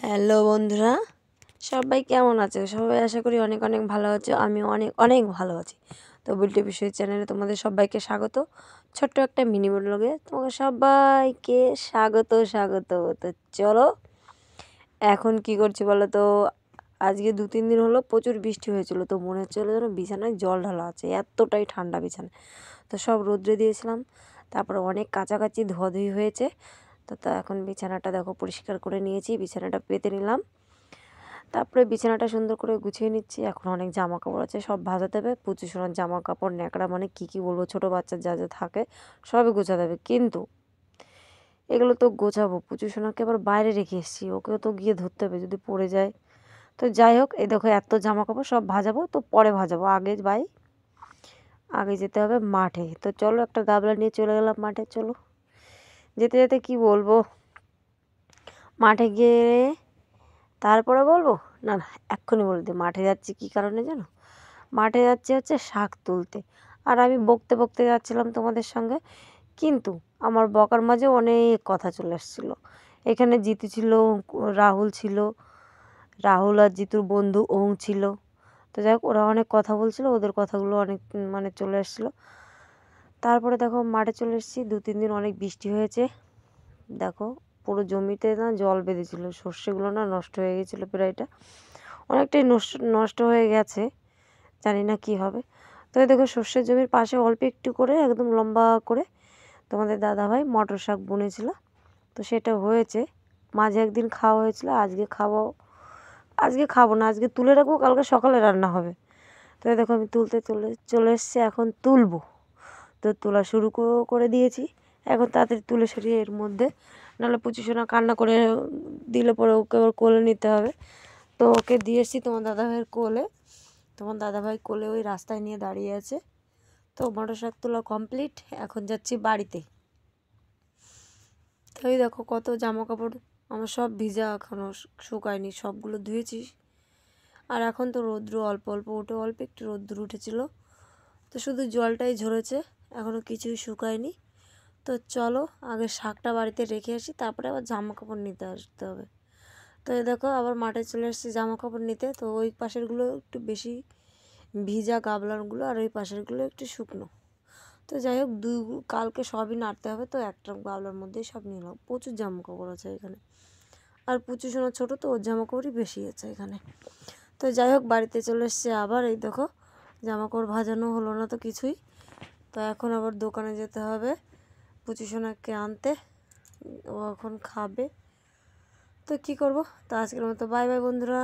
Hello বন্ধুরা, সবাই কেমন আছে? সবাই আশা করি অনেক অনেক ভালো আছে। আমি অনেক অনেক ভালো আছি। তো বুলটি বিষয় চ্যানেলে তোমাদের সবাইকে স্বাগত। ছোট্ট একটা মিনি ব্লগে তোমাকে সবাইকে স্বাগত। তো চলো, এখন কি করছি বলো তো। আজকে 2-3 দিন হলো প্রচুর বৃষ্টি হয়েছিল, তো মনে হচ্ছিলো যেন বিছানায় জল ঢালা আছে, এতটাই ঠান্ডা বিছানা। তো সব রোদ্রে দিয়েছিলাম, তারপরে অনেক কাচাকাচি ধোয়াধুয়ি হয়েছে। তো এখন বিছানাটা দেখো পরিষ্কার করে নিয়েছি, বিছানাটা পেতে নিলাম। তারপরে বিছানাটা সুন্দর করে গুছিয়ে নিচ্ছি। এখন অনেক জামা কাপড় আছে, সব ভাজাতে হবে। পুচু সোনার জামা কাপড় ন্যাকড়া, মানে কী বলবো, ছোটো বাচ্চার যা যা থাকে সবই গোছাতে হবে। কিন্তু এগুলো তো গোছাবো, পুচু সোনাকে আবার বাইরে রেখে এসেছি, ওকেও তো গিয়ে ধরতে হবে যদি পড়ে যায়। তো যাই হোক, এই দেখো এত জামা কাপড় সব ভাজাবো, তো পরে ভাজাবো। আগে যেতে হবে মাঠে। তো চলো, একটা গাবলা নিয়ে চলে গেলাম মাঠে। চলো, যেতে যেতে কি বলবো, মাঠে গিয়ে তারপরে বলবো, না না এক্ষুনি বলে দিই। মাঠে যাচ্ছি কী কারণে জানো? মাঠে যাচ্ছি হচ্ছে শাক তুলতে। আর আমি বকতে বকতে যাচ্ছিলাম তোমাদের সঙ্গে, কিন্তু আমার বকার মাঝে অনেক কথা চলে এসেছিলো। এখানে জিতু ছিল, রাহুল আর জিতুর বন্ধু ওং ছিল। তো যাই হোক, ওরা অনেক কথা বলছিল, ওদের কথাগুলো অনেক মানে চলে এসেছিলো। তারপরে দেখো মাঠে চলে এসেছি। 2-3 দিন অনেক বৃষ্টি হয়েছে। দেখো পুরো জমিতে না জল বেঁধেছিল, সর্ষেগুলো না নষ্ট হয়ে গেছিলো। প্রায়টা অনেকটাই নষ্ট হয়ে গেছে, জানি না কি হবে। তো দেখো সর্ষের জমির পাশে অল্প একটু করে একদম লম্বা করে তোমাদের দাদাভাই মটর শাক বুনেছিল। তো সেটা হয়েছে, মাঝে একদিন খাওয়া হয়েছিল। আজকে খাবো না, আজকে তুলে রাখবো, কালকে সকালে রান্না হবে। তো দেখো আমি চলে এসেছি, এখন তুলবো। তো তোলা শুরু করে দিয়েছি। এখন তাড়াতাড়ি তুলে সরিয়ে এর মধ্যে, নাহলে পুচু সোনা কান্না করে দিলে পরে ওকে আবার কোলে নিতে হবে। তো ওকে দিয়ে এসেছি তোমার দাদাভাইয়ের কোলে। তোমার দাদাভাই কোলে ওই রাস্তায় নিয়ে দাঁড়িয়ে আছে। তো মটর শাক তোলা কমপ্লিট, এখন যাচ্ছি বাড়িতে। তো এই দেখো কত জামা কাপড় আমার সব ভিজা, এখনও শুকায়নি, সবগুলো ধুয়েছি। আর এখন তো রৌদ্র অল্প অল্প উঠে, অল্প একটু রৌদ্র উঠেছিল, তো শুধু জলটাই ঝরেছে, এখনও কিছুই শুকায়নি। তো চলো আগে শাকটা বাড়িতে রেখে আসি, তারপরে আবার জামা কাপড় নিতে আসতে হবে। তো এই দেখো আবার মাঠে চলে এসেছি জামা কাপড় নিতে। তো ওই পাশেরগুলো একটু বেশি ভিজা গাবলানগুলো, আর ওই পাশেরগুলো একটু শুকনো। তো যাই হোক, কালকে সবই নাড়তে হবে। তো একটা গাবলার মধ্যেই সব নিলাম। প্রচুর জামা কাপড় আছে এখানে, আর পুচু সোনা ছোটো, তো ওর জামা কাপড়ই বেশি আছে এখানে। তো যাই হোক, বাড়িতে চলে এসছে আবার। এই দেখো জামা কাপড় ভাজানো হলো না তো কিছুই। তো এখন আবার দোকানে যেতে হবে পুচু সোনাকে আনতে, ও এখন খাবে। তো কী করবো, তো আজকের মতো বাই বাই বন্ধুরা।